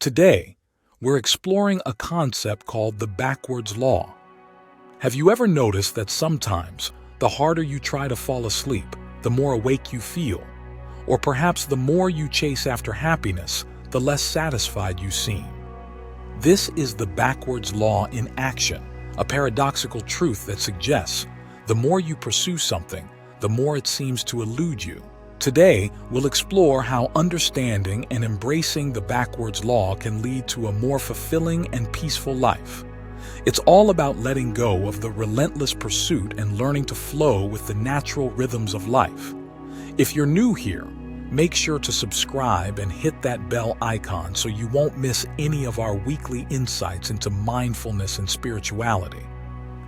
Today, we're exploring a concept called the backwards law. Have you ever noticed that sometimes the harder you try to fall asleep, the more awake you feel? Or perhaps the more you chase after happiness, the less satisfied you seem? This is the backwards law in action, a paradoxical truth that suggests the more you pursue something, the more it seems to elude you. Today, we'll explore how understanding and embracing the backwards law can lead to a more fulfilling and peaceful life. It's all about letting go of the relentless pursuit and learning to flow with the natural rhythms of life. If you're new here, make sure to subscribe and hit that bell icon so you won't miss any of our weekly insights into mindfulness and spirituality.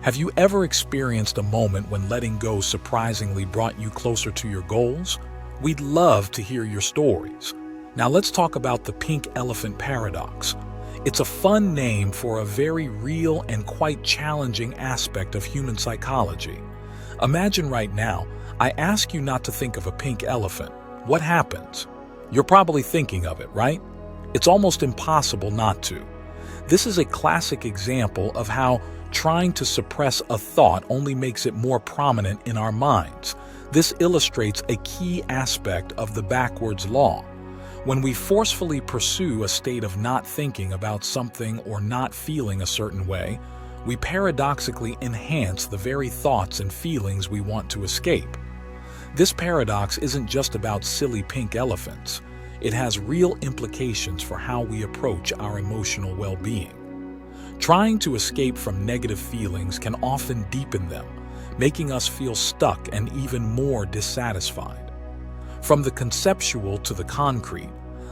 Have you ever experienced a moment when letting go surprisingly brought you closer to your goals? We'd love to hear your stories. Now let's talk about the pink elephant paradox. It's a fun name for a very real and quite challenging aspect of human psychology. Imagine right now, I ask you not to think of a pink elephant. What happens? You're probably thinking of it, right? It's almost impossible not to. This is a classic example of how trying to suppress a thought only makes it more prominent in our minds. This illustrates a key aspect of the backwards law. When we forcefully pursue a state of not thinking about something or not feeling a certain way, we paradoxically enhance the very thoughts and feelings we want to escape. This paradox isn't just about silly pink elephants. It has real implications for how we approach our emotional well-being. Trying to escape from negative feelings can often deepen them, making us feel stuck and even more dissatisfied. From the conceptual to the concrete,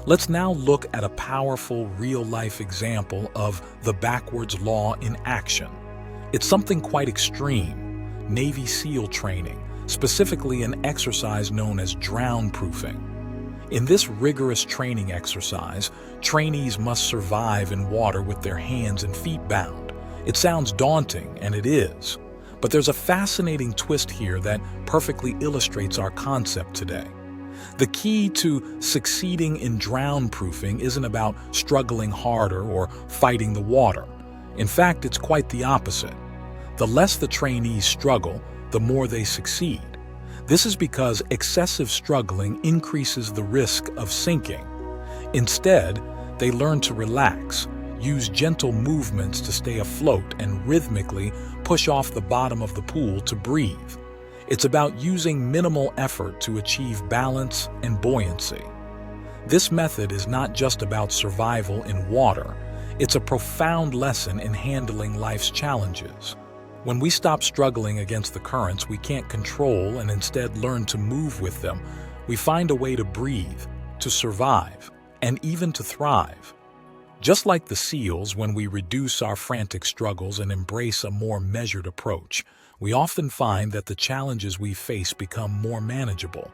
let's now look at a powerful real-life example of the backwards law in action. It's something quite extreme: Navy SEAL training, specifically an exercise known as drown-proofing. In this rigorous training exercise, trainees must survive in water with their hands and feet bound. It sounds daunting, and it is. But there's a fascinating twist here that perfectly illustrates our concept today. The key to succeeding in drown-proofing isn't about struggling harder or fighting the water. In fact, it's quite the opposite. The less the trainees struggle, the more they succeed. This is because excessive struggling increases the risk of sinking. Instead, they learn to relax, use gentle movements to stay afloat, and rhythmically push off the bottom of the pool to breathe. It's about using minimal effort to achieve balance and buoyancy. This method is not just about survival in water, it's a profound lesson in handling life's challenges. When we stop struggling against the currents we can't control and instead learn to move with them, we find a way to breathe, to survive, and even to thrive. Just like the SEALs, when we reduce our frantic struggles and embrace a more measured approach, we often find that the challenges we face become more manageable.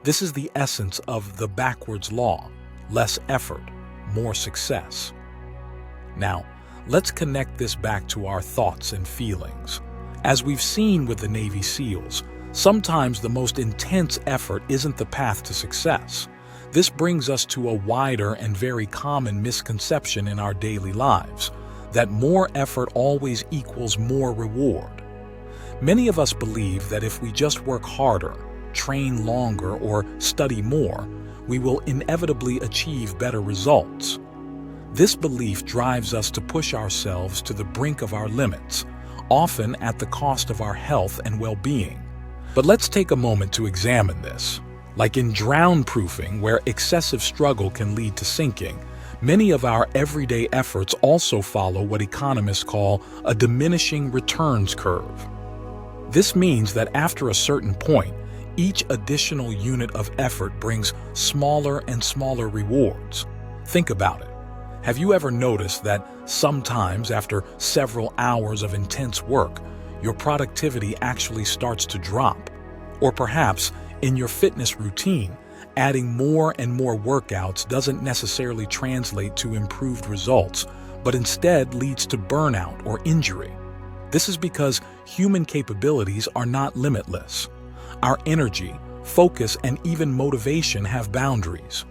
This is the essence of the backwards law: less effort, more success. Now, let's connect this back to our thoughts and feelings. As we've seen with the Navy SEALs, sometimes the most intense effort isn't the path to success. This brings us to a wider and very common misconception in our daily lives, that more effort always equals more reward. Many of us believe that if we just work harder, train longer, or study more, we will inevitably achieve better results. This belief drives us to push ourselves to the brink of our limits, often at the cost of our health and well-being. But let's take a moment to examine this. Like in drown-proofing, where excessive struggle can lead to sinking, many of our everyday efforts also follow what economists call a diminishing returns curve. This means that after a certain point, each additional unit of effort brings smaller and smaller rewards. Think about it. Have you ever noticed that sometimes after several hours of intense work, your productivity actually starts to drop? Or perhaps in your fitness routine, adding more and more workouts doesn't necessarily translate to improved results, but instead leads to burnout or injury. This is because human capabilities are not limitless. Our energy, focus, and even motivation have boundaries.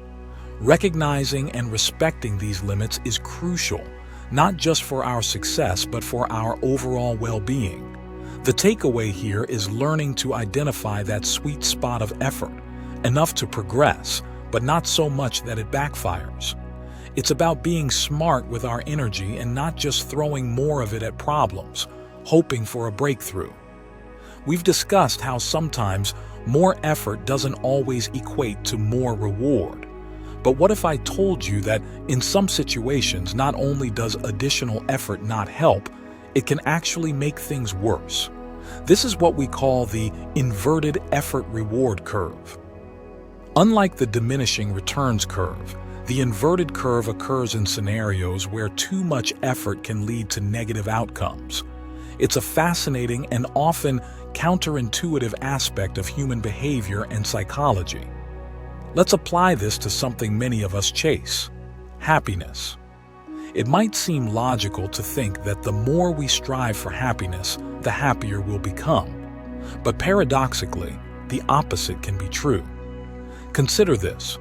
Recognizing and respecting these limits is crucial, not just for our success but for our overall well-being. The takeaway here is learning to identify that sweet spot of effort, enough to progress, but not so much that it backfires. It's about being smart with our energy and not just throwing more of it at problems, hoping for a breakthrough. We've discussed how sometimes more effort doesn't always equate to more reward. But what if I told you that in some situations, not only does additional effort not help, it can actually make things worse? This is what we call the inverted effort-reward curve. Unlike the diminishing returns curve, the inverted curve occurs in scenarios where too much effort can lead to negative outcomes. It's a fascinating and often counterintuitive aspect of human behavior and psychology. Let's apply this to something many of us chase: happiness. It might seem logical to think that the more we strive for happiness, the happier we'll become. But paradoxically, the opposite can be true. Consider this.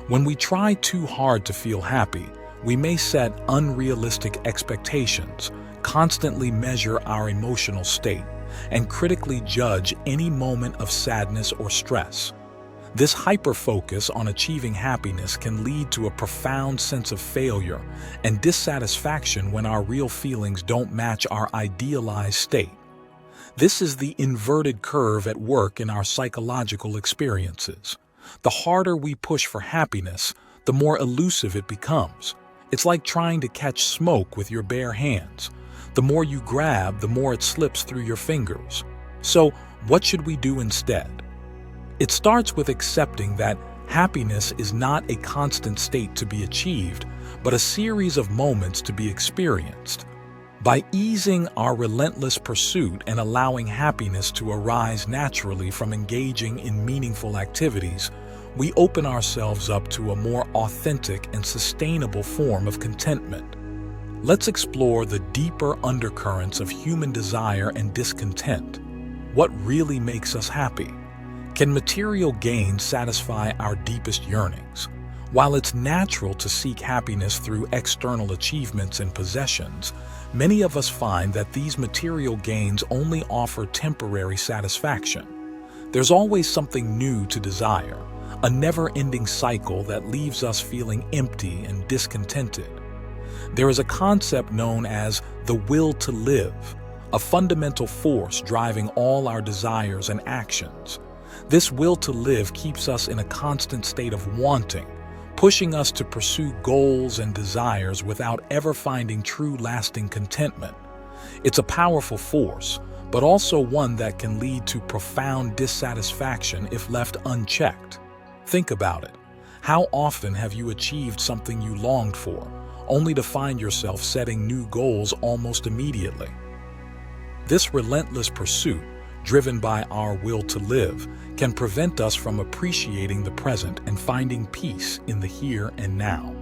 When we try too hard to feel happy, we may set unrealistic expectations, constantly measure our emotional state, and critically judge any moment of sadness or stress. This hyper-focus on achieving happiness can lead to a profound sense of failure and dissatisfaction when our real feelings don't match our idealized state. This is the inverted curve at work in our psychological experiences. The harder we push for happiness, the more elusive it becomes. It's like trying to catch smoke with your bare hands. The more you grab, the more it slips through your fingers. So, what should we do instead? It starts with accepting that happiness is not a constant state to be achieved, but a series of moments to be experienced. By easing our relentless pursuit and allowing happiness to arise naturally from engaging in meaningful activities, we open ourselves up to a more authentic and sustainable form of contentment. Let's explore the deeper undercurrents of human desire and discontent. What really makes us happy? Can material gain satisfy our deepest yearnings? While it's natural to seek happiness through external achievements and possessions, many of us find that these material gains only offer temporary satisfaction. There's always something new to desire, a never-ending cycle that leaves us feeling empty and discontented. There is a concept known as the will to live, a fundamental force driving all our desires and actions. This will to live keeps us in a constant state of wanting, pushing us to pursue goals and desires without ever finding true lasting contentment. It's a powerful force, but also one that can lead to profound dissatisfaction if left unchecked. Think about it. How often have you achieved something you longed for, only to find yourself setting new goals almost immediately? This relentless pursuit, driven by our will to live, can prevent us from appreciating the present and finding peace in the here and now.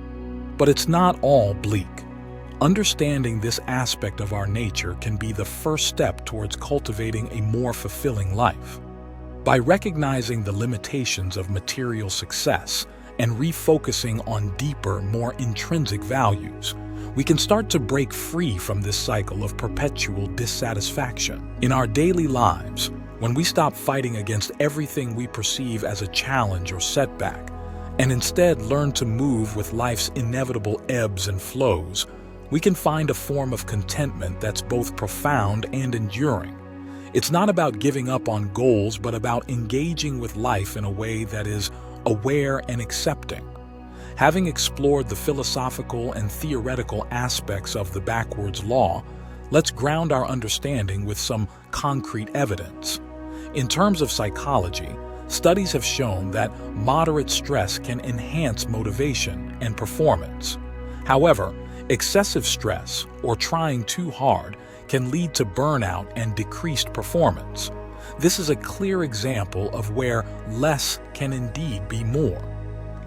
But it's not all bleak. Understanding this aspect of our nature can be the first step towards cultivating a more fulfilling life. By recognizing the limitations of material success and refocusing on deeper, more intrinsic values, we can start to break free from this cycle of perpetual dissatisfaction. In our daily lives, when we stop fighting against everything we perceive as a challenge or setback, and instead learn to move with life's inevitable ebbs and flows, we can find a form of contentment that's both profound and enduring. It's not about giving up on goals, but about engaging with life in a way that is aware and accepting. Having explored the philosophical and theoretical aspects of the backwards law, let's ground our understanding with some concrete evidence. In terms of psychology, studies have shown that moderate stress can enhance motivation and performance. However, excessive stress, or trying too hard, can lead to burnout and decreased performance. This is a clear example of where less can indeed be more.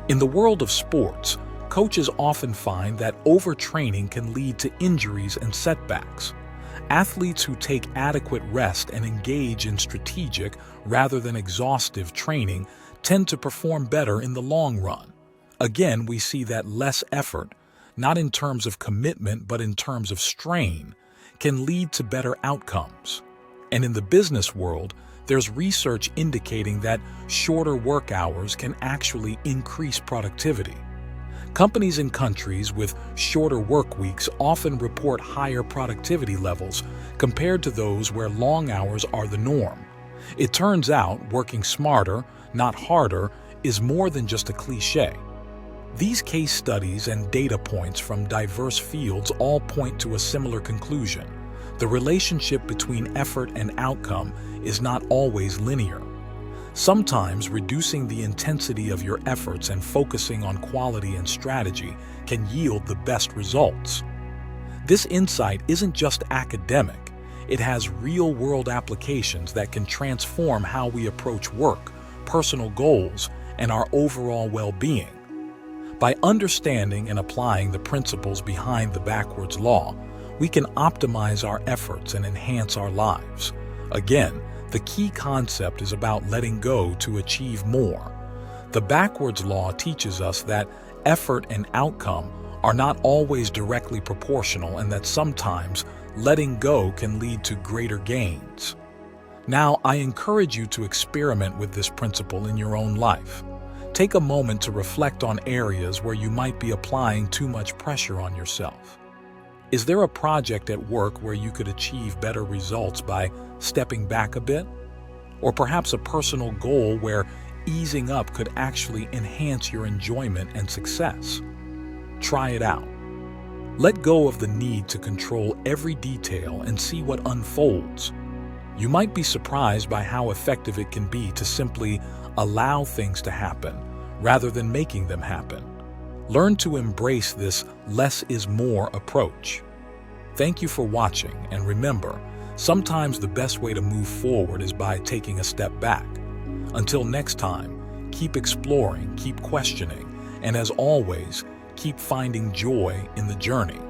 In the world of sports, coaches often find that overtraining can lead to injuries and setbacks. Athletes who take adequate rest and engage in strategic rather than exhaustive training tend to perform better in the long run. Again, we see that less effort, not in terms of commitment but in terms of strain, can lead to better outcomes. And in the business world, there's research indicating that shorter work hours can actually increase productivity. Companies in countries with shorter work weeks often report higher productivity levels compared to those where long hours are the norm. It turns out working smarter, not harder, is more than just a cliché. These case studies and data points from diverse fields all point to a similar conclusion. The relationship between effort and outcome is not always linear. Sometimes reducing the intensity of your efforts and focusing on quality and strategy can yield the best results. This insight isn't just academic, it has real-world applications that can transform how we approach work, personal goals, and our overall well-being. By understanding and applying the principles behind the backwards law, we can optimize our efforts and enhance our lives. Again, the key concept is about letting go to achieve more. The backwards law teaches us that effort and outcome are not always directly proportional and that sometimes letting go can lead to greater gains. Now, I encourage you to experiment with this principle in your own life. Take a moment to reflect on areas where you might be applying too much pressure on yourself. Is there a project at work where you could achieve better results by stepping back a bit? Or perhaps a personal goal where easing up could actually enhance your enjoyment and success? Try it out. Let go of the need to control every detail and see what unfolds. You might be surprised by how effective it can be to simply allow things to happen rather than making them happen. Learn to embrace this less is more approach. Thank you for watching, and remember, sometimes the best way to move forward is by taking a step back. Until next time, keep exploring, keep questioning, and as always, keep finding joy in the journey.